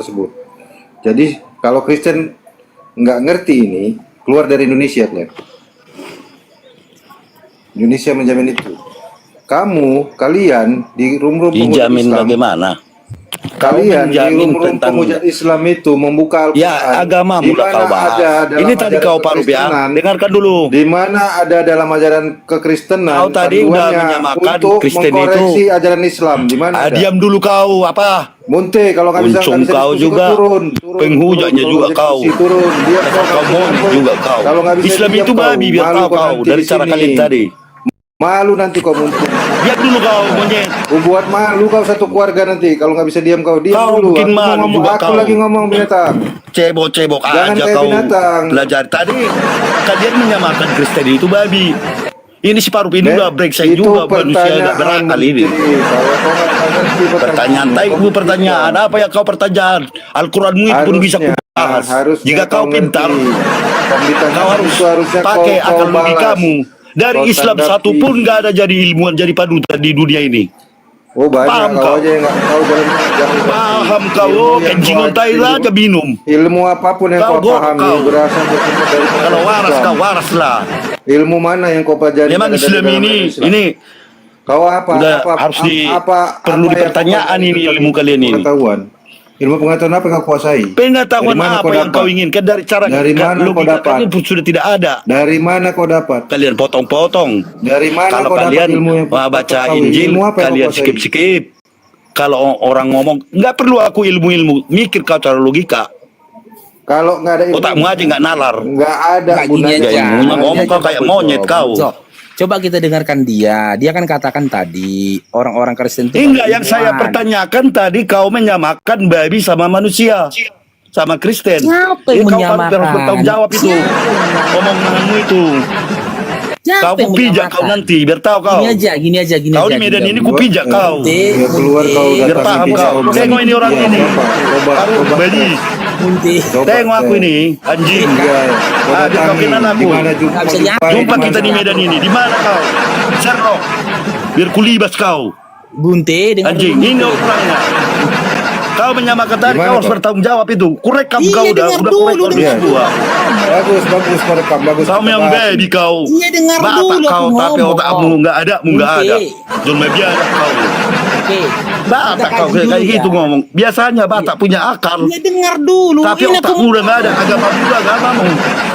tersebut. Jadi kalau Kristen nggak ngerti ini, keluar dari Indonesia, Glenn. Indonesia menjamin itu. Kalian di room-room penghujat Dijamin Islam, bagaimana? kalian di menjamin room-room tentang penghujat Islam itu membuka Al-Quran. ya agama Di mulai mana kau bahas. ada dalam Ini tadi ajaran kau Pak Rupiah, kekristenan, dengarkan dulu. di mana ada dalam ajaran kekristenan Kau tadi udah panduannya menyamakan untuk Kristen mengkoreksi itu. ajaran Islam. Di mana ada? Diam dulu kau, apa? Munte, kalau nggak bisa Uncung kau diskusi, juga, turun, penghujatnya juga kau. turun. Dia Kau monyet juga kau. Kalau nggak bisa Islam diam itu babi, biar malu tahu kau nanti dari di cara sini. kalian tadi. Malu nanti kau Munte. Diam dulu kau, monyet. Buat malu kau satu keluarga nanti. Kalau nggak bisa diam kau diam Kau dulu. bikin Aku mau malu ngomong, juga aku kau. lagi ngomong binatang. Cebok-cebok Jangan aja kayak kau binatang. belajar. Tadi kalian menyamakan Kristen itu babi. Ini si Parup ini udah break saya Itu juga manusia agak pertanyaan berakal ini. Kalau kau nggak ngerti Pertanyaan taiku pertanyaan apa ya kau pertanyaan Al-Quranmu itu pun bisa kubahas. Jika kau pintar, kau harus pakai akal logikamu. Dari Islam satu pun nggak ada jadi ilmuwan jadi panutan di dunia ini. Oh banyak Paham kau kau? aja yang nggak tahu jalan. Paham kau? Kencingon tai aja minum. Ilmu apapun yang Kau kau pahami kau. berasal dari Kalau waras Islam. kau waras lah. Ilmu mana yang kau pelajari? Memang dari Islam dalam ini Islam? ini Kau apa? udah apa harus apa perlu yang dipertanyaan kau ini pelajari ilmu kalian ini. Pengetahuan. Ilmu pengetahuan apa yang kau kuasai? Pengetahuan Dari mana apa kau yang dapat? kau inginkan dari cara Dari mana kau logika dapat? kalian pun sudah tidak ada. Dari mana kau dapat? Kalian potong-potong. Dari mana Kalau kau dapat kalian ilmu yang baca kau tahu? Injil, Ilmu apa yang kau kalian kuasai? skip-skip. Kalau orang ngomong, nggak perlu aku ilmu-ilmu, mikir kau cara logika. Kalau nggak ada ilmu, Otakmu aja nggak nalar. nggak ada Nggak, gini gunanya. aja. Ya, ilmunya ngomong kau kayak monyet kau. So, coba kita dengarkan dia. Dia kan katakan tadi orang-orang Kristen itu Enggak, yang ilmuwan. saya pertanyakan tadi kau menyamakan babi sama manusia, sama Kristen. Siapa yang Kau menyamakan? harus bertanggung jawab itu. Omonganmu itu. Siapa Kau yang kupijak kau menyamakan? nanti, biar tahu kau. Gini aja. Kau di Medan ini kupijak kau. Ya keluar kau Biar paham kau. Tengok ini orang ini. Baru beli. Munti. Tengok aku ini, anjing. Ah, biar kau kenal aku. Nggak bisa Jumpa kita di Medan ini. Di mana kau? Serok. Biar kulibas kau. Bunte dengan Anjing, ini orangnya. Kau menyamakan tadi, Gimana, kau harus Pak? bertanggung jawab itu. Kurekam Iya, kau udah dengar korek dulu, kau dengar. semua. Bagus merekam, bagus. Kau yang baby kau. Iya, dengar Batak dulu kau, aku tapi ngomong. otakmu nggak ada, nggak ada. Bunte. Cuma biasa kau. Oke. Batak Kita kau kaji kayak dulu gitu ya. ngomong. Biasanya Batak punya akal. Iya, dengar dulu. Tapi Ini aku otakmu udah nggak ada, agama juga agamamu.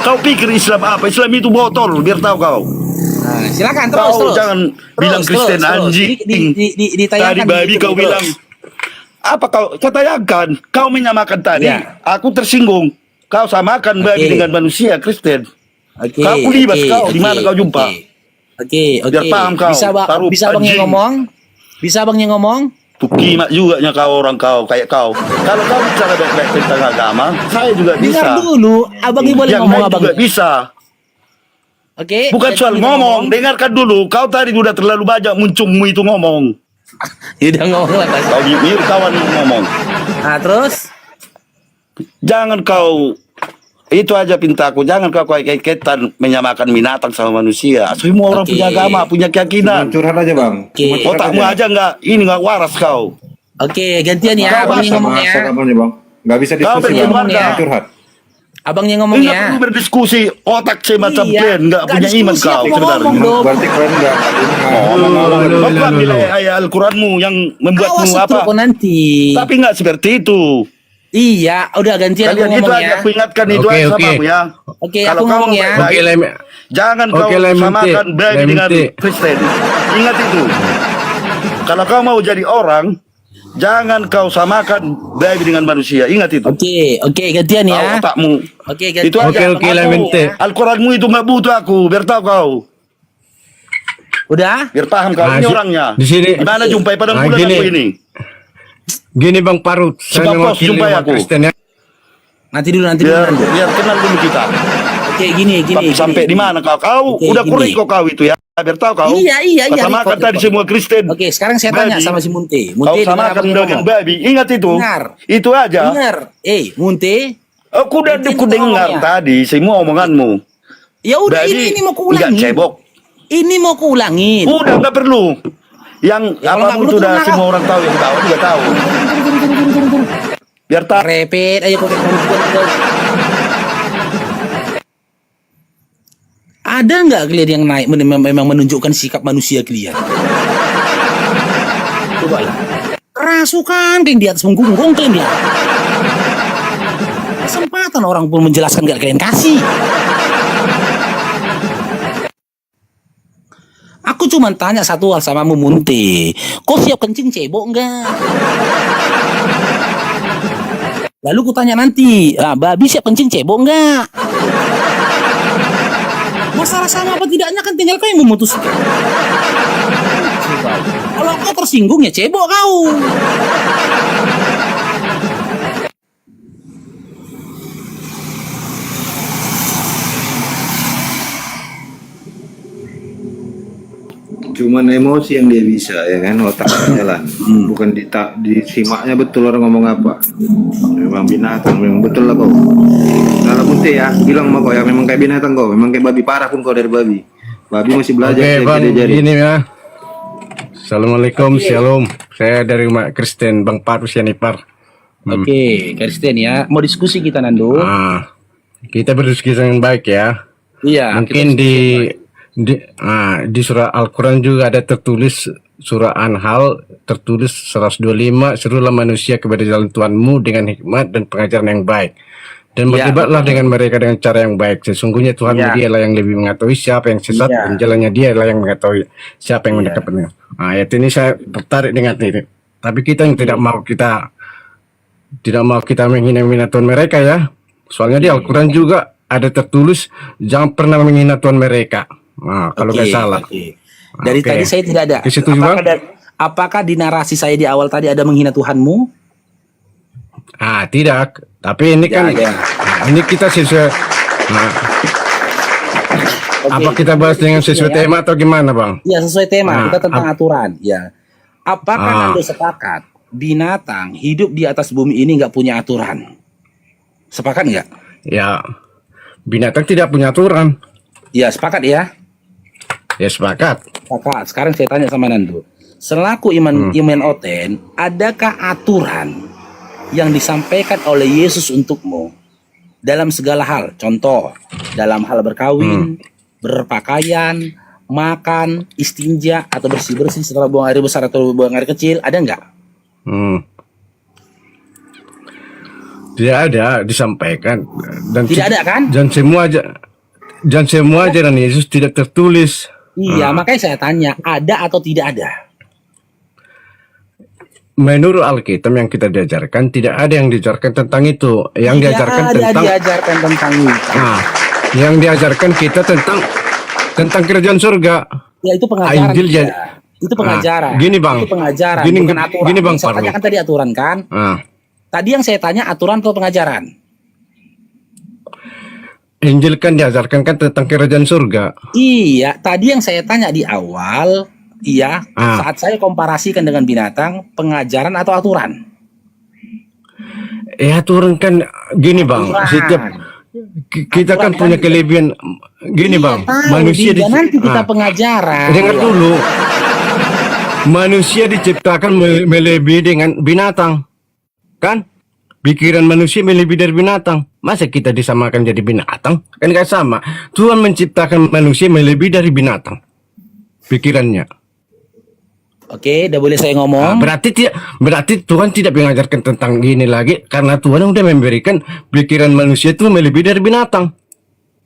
Kau pikir Islam apa? Islam itu botol, biar tahu kau. Nah, silakan Kau jangan bilang Kristen anjing. Ditayangkan Tadi babi gitu, kau terus. bilang apa kau tayangkan? Kau menyamakan tadi. Ya. Aku tersinggung. Kau samakan babi Oke. dengan manusia Kristen. Oke. Kau kulibas oke, kau, di oke, mana kau jumpa? Oke, oke. Biar paham kau, taruh Bisa abangnya anjing. ngomong? Bisa abangnya ngomong? Tuh kimak juga nya kau orang kau kayak kau. Kalau kau bicara baik-baik tentang agama, saya juga bisa. Dengar dulu, abangnya boleh Yang ngomong lain juga abangnya. bisa. Oke. Bukan jadi soal kita ngomong, dengarkan dulu. Kau tadi udah terlalu banyak muncungmu itu ngomong. Ya udah ngomong lah Mas. Kau mir kawan ngomong. Nah, terus Jangan kau itu aja pintaku, jangan kau kait-kaitan menyamakan binatang sama manusia. Semua orang Oke. punya agama, punya keyakinan. Curhat aja bang. Oke. Cuma curhat Otakmu aja nggak waras kau. oke, gantian ya Kau abangnya masa ngomong ya. kabarnya bang. Nggak bisa Kau diskusi bikin bang. warga. Cuma curhat. Abangnya ngomong Enggak ya. perlu berdiskusi, otak semacam Iya, plan, nggak nggak punya iman diskusi, kau aku mau sebenarnya. ngomong dong. Berarti kalian nggak. Kau ambil ayat Al-Quranmu yang membuatmu Awas apa? itu nanti. Tapi nggak seperti itu. Iya, udah gantian aku Kalian itu ngomong aja ya. aku ingatkan itu Oke, aja oke. sama ya. Oke, Kalau aku kau ngomong mau ya. baik-baik, Oke, Lem. jangan Oke, kau Lemente. samakan babi dengan Lemente. Kristen. Ingat itu. Kalau kau mau jadi orang, jangan kau samakan babi dengan manusia. Ingat itu. Oke, gantian Kau ya. otakmu. Oke, gantian. Itu aja. Oke, Aku- Lemente. Al-Quranmu itu nggak butuh aku, biar tahu kau. Udah? Biar paham kau Nah, ini di- orangnya. di sini- Di mana jumpai pada Nah, bulan gini. aku ini? Gini Bang Parut, saya Sebab kau mewakili jumpai umat aku. Kristen ya. Nanti dulu Biar nanti. biar kenal dulu kita. Oke, gini. Sampai di mana kau? Kau Oke, udah gini. kurik kau itu ya. Biar tahu kau. Iya. Kau samakan record, tadi record. semua Kristen. Oke, sekarang saya tanya Babi. sama si Munte. Kau Munte dengar samakan abangnya dengan ngomong. babi. Ingat itu. Dengar. Itu aja. Dengar. Munte. Aku udah Gantian aku kita dengar ngomongnya. tadi semua omonganmu. Ya udah Babi ini mau enggak kuulangin. cebok. Ini mau kuulangin. Udah nggak perlu. Yang Ya, kalau nggak apa perlu itu udah turun semua lah. orang tahu, yang tahu juga tahu. Biar tak Repet aja kok. Ada nggak kalian yang naik memang menunjukkan sikap manusia kalian? Coba lah. Kerasukan kalian di atas punggung kalian dia. Kesempatan orang pun menjelaskan nggak kalian kasih. Aku cuma tanya satu hal sama Munte. Kau siap kencing cebok enggak? Lalu ku tanya nanti, babi siap kencing cebok enggak? Masalah sama apa tidaknya kan tinggal kau yang memutuskan. Kalau kau tersinggung ya cebok kau. Cuman emosi yang dia bisa ya kan, otaknya jalan. Bukan disimaknya betul orang ngomong apa. Memang binatang, memang betul lah kau. Kalau Munte ya, bilang sama kau ya memang kayak binatang kau, memang kayak babi parah pun kau dari babi. Babi masih belajar. Oke Bang, jadi. ini ya. Assalamualaikum, shalom. Saya dari umat Kristen, Bang Parus Yanipar. Oke, Kristen ya. Mau diskusi kita Nando? Kita berdiskusi yang baik ya. Iya. Mungkin di surah Al-Quran juga ada tertulis, surah Anhal tertulis 125, serulah manusia kepada jalan Tuhanmu dengan hikmat dan pengajaran yang baik. Dan berdebatlah dengan mereka dengan cara yang baik. Sesungguhnya Tuhan dialah yang lebih mengetahui siapa yang sesat dan jalannya dialah yang mengetahui siapa yang mendekatnya. Ayat ini saya tertarik dengan ini. Tapi kita yang tidak mau kita menghina Tuhan mereka ya. Soalnya di Al-Quran juga ada tertulis jangan pernah menghina Tuhan mereka. Kalau nggak salah. Dari tadi saya tidak ada. Apakah di narasi saya di awal tadi ada menghina Tuhanmu? Tidak. Tapi ini kan ini kita sesuai. Apa kita bahas dengan sesuai tema atau gimana, Bang? Ya, sesuai tema. Kita tentang aturan. Ya. Apakah Anda sepakat binatang hidup di atas bumi ini nggak punya aturan? Sepakat nggak? Ya, binatang tidak punya aturan. Ya, sepakat ya. Ya, sepakat. Sepakat. Sekarang saya tanya sama Nando. Selaku Iman Oten, adakah aturan yang disampaikan oleh Yesus untukmu dalam segala hal? Contoh, dalam hal berkawin, berpakaian, makan, istinja, atau bersih-bersih setelah buang air besar atau buang air kecil, ada nggak? Tidak ada disampaikan. Dan tidak ada kan? Dan semua ajaran Yesus tidak tertulis. Iya, makanya saya tanya, ada atau tidak ada? Menurut Alkitab yang kita diajarkan, tidak ada yang diajarkan tentang itu. Yang diajarkan tentang itu. Yang diajarkan kita tentang kerajaan surga. Ya, itu pengajaran. Itu pengajaran. Gini Bang. Itu pengajaran, bukan aturan. Gini Bang, saya tanyakan tadi aturan kan? Tadi yang saya tanya aturan atau pengajaran? Injil kan diajarkan kan tentang kerajaan surga. Iya, tadi yang saya tanya di awal, saat saya komparasikan dengan binatang, pengajaran atau aturan? Aturan kan gini Bang, setiap kita kan punya kelebihan. Gini Bang, manusia nanti kita pengajaran. Dengar dulu. Manusia diciptakan melebihi dengan binatang. Kan? Pikiran manusia melebihi dari binatang. Masa kita disamakan jadi binatang? Kan gak sama. Tuhan menciptakan manusia melebihi dari binatang. Pikirannya. Oke, udah boleh saya ngomong. Berarti Tuhan tidak mengajarkan tentang gini lagi. Karena Tuhan udah memberikan pikiran manusia itu melebihi dari binatang.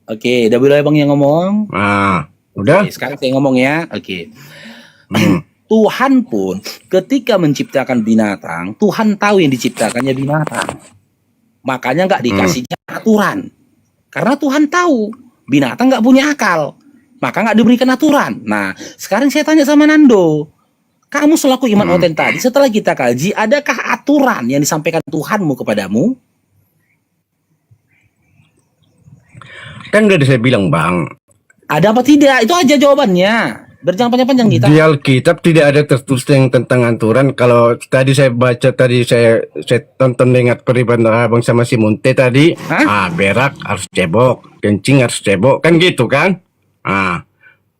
Oke, udah boleh Bang yang ngomong. Udah. Oke, sekarang saya ngomong ya. Oke. Tuhan pun ketika menciptakan binatang, Tuhan tahu yang diciptakannya binatang. Makanya nggak dikasih aturan. Karena Tuhan tahu binatang nggak punya akal. Maka nggak diberikan aturan. Nah, sekarang saya tanya sama Nando. Kamu selaku Iman Oten tadi, setelah kita kaji, adakah aturan yang disampaikan Tuhanmu kepadamu? Kan udah saya bilang Bang. Ada apa tidak? Itu aja jawabannya. Berjangan panjang-panjang kita. Di Alkitab tidak ada tertulis yang tentang aturan. Kalau tadi saya baca, saya tonton dengar peribahasa Abang sama si Munte tadi. Berak harus cebok, kencing harus cebok, kan gitu kan?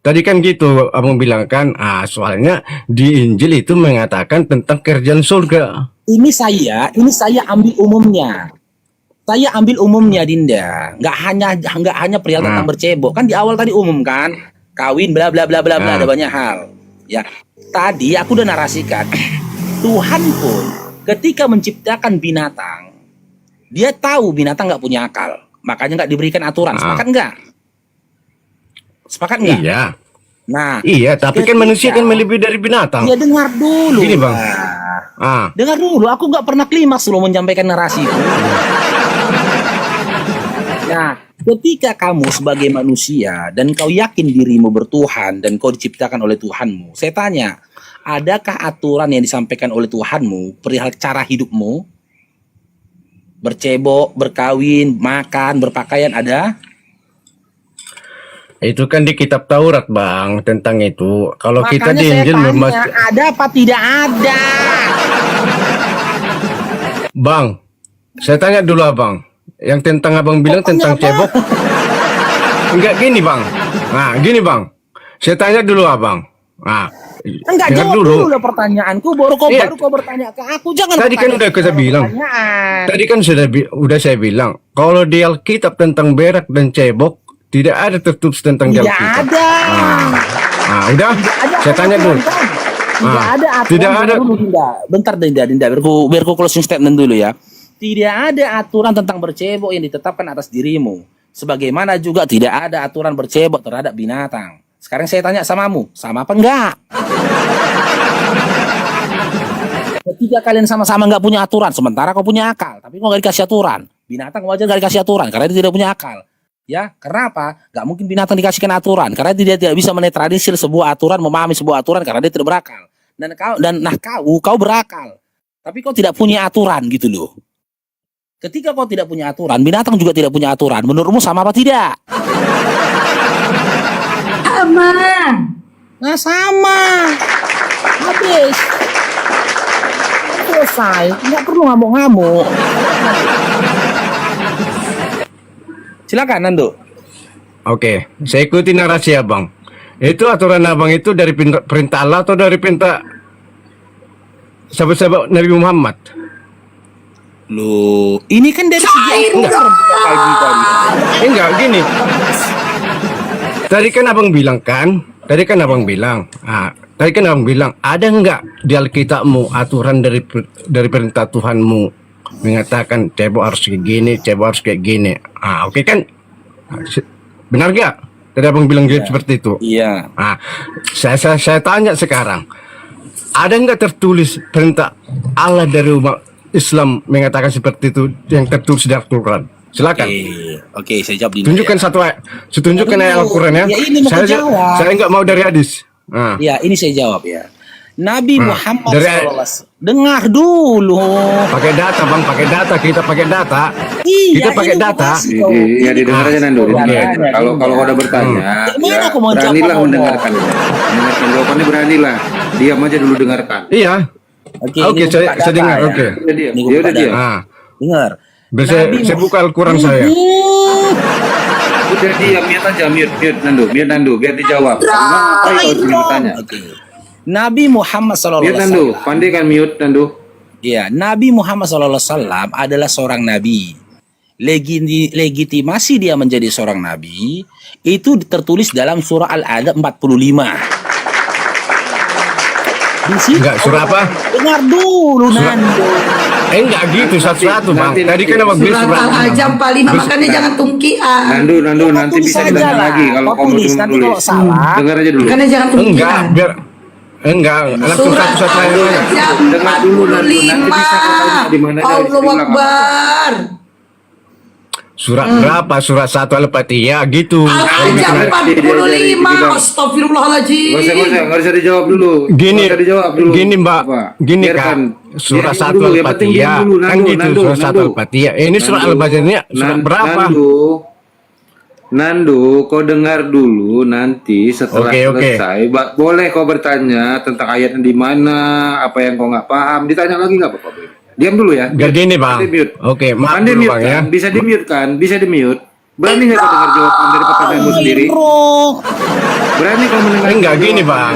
Tadi kan gitu abang bilang kan, soalnya di Injil itu mengatakan tentang kerjaan surga. Ini saya ambil umumnya. Saya ambil umumnya, Dinda. Nggak hanya perihal tentang bercebok. Kan di awal tadi umum kan, kawin bla bla bla bla bla, ada banyak hal. Ya, tadi aku udah narasikan. Tuhan pun ketika menciptakan binatang, dia tahu binatang nggak punya akal, makanya nggak diberikan aturan. Sepakat nggak? Sepakat nggak? Iya. Nah, Iya, tapi kan manusia kan melebihi dari binatang. ya dengar dulu. Gini, Bang. Dengar dulu, aku nggak pernah klimaks loh menyampaikan narasi itu. Nah, ketika kamu sebagai manusia dan kau yakin dirimu bertuhan dan kau diciptakan oleh Tuhanmu, saya tanya, adakah aturan yang disampaikan oleh Tuhanmu perihal cara hidupmu? Bercebok, berkawin, makan, berpakaian ada? Itu kan di kitab Taurat, Bang, tentang itu. Kalau kita di Injil ada apa tidak ada? Bang, saya tanya dulu Abang. Yang tentang Abang bilang tentang cebok. Enggak gini, Bang. Nah, gini, Bang. Saya tanya dulu Abang. Nah, enggak dengar jawab dulu lah pertanyaanku, baru kau bertanya ke aku. Jangan. Tadi kan udah kita bilang. Tadi kan udah saya bilang, kalau di Alkitab tentang berak dan cebok tidak ada tertulis tentang tidak Alkitab. ada. Udah. Saya tanya dulu. Tidak ada aturan. Tidak ada. Dulu, Dinda. Bentar, Dinda. Biar ku closing statement dulu ya. Tidak ada aturan tentang bercebok yang ditetapkan atas dirimu. Sebagaimana juga tidak ada aturan bercebok terhadap binatang. Sekarang saya tanya samamu, sama apa enggak? Ketika kalian sama-sama enggak punya aturan, sementara kau punya akal, tapi kau enggak dikasih aturan. Binatang wajar enggak dikasih aturan karena dia tidak punya akal. Ya, kenapa? Enggak mungkin binatang dikasihkan aturan karena dia tidak bisa menetralisir sebuah aturan, memahami sebuah aturan karena dia tidak berakal. Kau berakal, tapi kau tidak punya aturan gitu loh. Ketika kau tidak punya aturan, binatang juga tidak punya aturan. Menurutmu sama apa tidak? Sama. Nah, sama. Habis. Selesai. Nggak perlu ngamuk-ngamuk. Silakan, Nando. Oke, saya ikuti narasi Abang. Itu aturan Abang itu dari perintah Allah atau dari perintah sahabat-sahabat Nabi Muhammad? Loh, ini kan dari segi enggak gini. Tadi kan Abang bilang tadi kan Abang bilang, ada enggak di Alkitabmu aturan dari perintah Tuhanmu mengatakan cebok harus kayak gini, cebok harus kayak gini. Oke kan? Benar enggak? Tadi Abang bilang seperti itu. Iya. Saya tanya sekarang, ada enggak tertulis perintah Allah dari umat Islam mengatakan seperti itu yang tertulis di Al-Quran? Silakan. Oke, saya jawab dulu. Tunjukkan tunjukkan ayat Al-Quran ya. Saya nggak mau dari hadis. Ya, ini saya jawab ya. Nabi Muhammad SAW. Dengar dulu. Pakai data, Bang, pakai data. Kita pakai data. Iya, kita pakai data. Iya, didengar aja Nando. Kalau kau udah bertanya, beranilah mendengarkan. Mendengarkan jawabannya, beranilah. Diam aja dulu, dengarkan. Iya. Oke, saya dengar. Oke. Dia udah diam. Dengar. Saya buka Al-Quran saya. Udah diam, mute Nando, biar dijawab. Apa yang harus bertanya? Nabi Muhammad SAW. Mute Nando, pandai kan mute Nando. Ya, Nabi Muhammad SAW adalah seorang nabi. Legitimasi dia menjadi seorang nabi itu tertulis dalam surah Al-Adab 45. Enggak, surah apa? Dengar dulu, Nando. Enggak gitu, satu-satu, Bang. Tadi kan Abang bilang Surat Al-Ajam 45, makanya jangan tungkian. Nando, nanti bisa didengar lagi kalau kamu tulis. Nanti kalau salah, dengar aja dulu. Makanya jangan tungkian. Enggak, langsung Surat satu-satu aja. Al-Ajam Dengar dulu, Nando. Nanti bisa kau tanya di mana dari Allahu Akbar. Surat berapa? Surat 1 Al-Fatihah gitu. Al-Ajam 45. Astagfirullahaladzim. Nggak usah dijawab dulu. Gini, Nggak usah dijawab dulu. gini Mbak, gini Biarkan. Kak, surah Biarin 1 dulu, yang penting Al-Fatihah, diam dulu, kan Nando, gitu, surah 1 Nando. Al-Fatihah. Ini surah Al-Baqarah surat berapa? Nando, kau dengar dulu nanti setelah Oke. selesai. Boleh kau bertanya tentang ayatnya di mana, apa yang kau nggak paham. Ditanya lagi nggak apa-apa. Diam dulu ya. Gak gini Bang. Pandai mute. Oke, maaf Pandai dulu mute Bang kan? ya. Bisa di mute kan? Bisa di mute. Berani nggak kau dengar jawaban dari pertanyaanmu sendiri? Bro. Berani kau mendengar? Enggak, gini, Bang.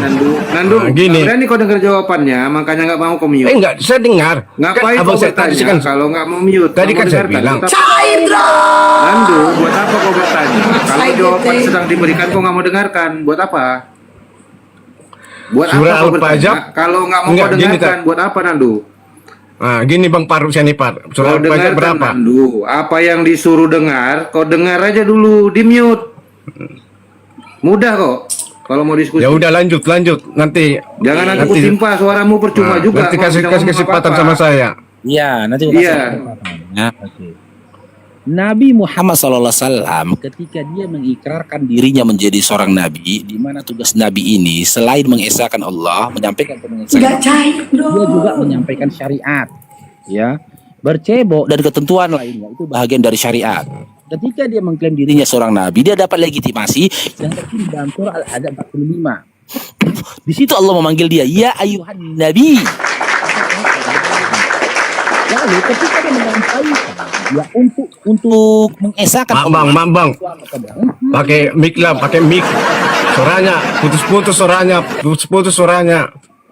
Nandu, Gini. berani kau dengar jawabannya, makanya nggak mau kau mute. Enggak, saya dengar. Ngapain Kan abang kau saya tadi bertanya kan kalau nggak mau mute? tadi Kau kan saya dengarkan. bilang. Tetap- Cair bro. Nandu, buat apa kau bertanya? Kalau Saya jawaban bete. sedang diberikan kau nggak mau dengarkan, buat apa? Buat Surah apa kau Al-Fajr. bertanya? Kalau nggak mau Enggak, kau gini, dengarkan, buat apa Nandu? Ah, gini Bang Faruk Sianipar. Surah Kau Al-Fajr dengarkan berapa? Nandu. Apa yang disuruh dengar, kau dengar aja dulu, di mute. Mudah kok. Kalau mau diskusi. Ya udah lanjut nanti. Jangan nanti nanti- timpa suaramu percuma Nah, juga. nanti kau kasih bisa kasih ngomong kesempatan apa-apa. sama saya. Iya, nanti Iya. Nah, oke. Nabi Muhammad SAW ketika dia mengikrarkan dirinya menjadi seorang nabi, di mana tugas nabi ini selain mengesahkan Allah, menyampaikan Nggak kemengesahkan, cair dia juga bro. menyampaikan syariat, ya, bercebok dan ketentuan lainnya itu bahagian dari syariat. Ketika dia mengklaim dirinya seorang nabi, dia dapat legitimasi yang tertulis dalam surah Al-Ahzab 45. Di situ Allah memanggil dia, ya ayuhan nabi. Lalu ketika dia menyampaikan ya untuk mengesahkan Bang. Pakai mic lah, pakai mic. Suaranya putus-putus suaranya.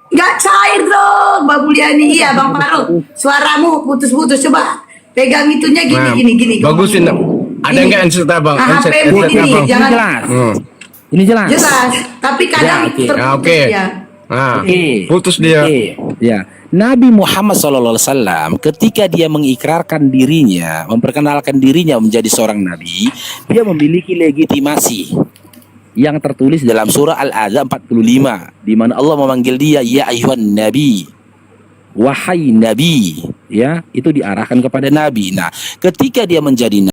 Nggak cair bro. Mbak Buliani. Iya Bang Faruk. Suaramu putus-putus. Coba pegang itunya gini Nah, gini. bagusin. Ada Gini. enggak handset Abang? Ah, Handset HP-mu handset ini, Abang. jangan. jelas. Hmm. Ini jelas. Jelas. Tapi kadang Ya, oke. terputus Oke. ya. Nah, Oke. putus dia. Oke. Ya, Nabi Muhammad SAW ketika dia mengikrarkan dirinya, memperkenalkan dirinya menjadi seorang nabi, dia memiliki legitimasi yang tertulis dalam surah Al-Ahzab 45 di mana Allah memanggil dia ya ayuhan nabi. Wahai nabi, ya, itu diarahkan kepada nabi. Nah, ketika dia menjadi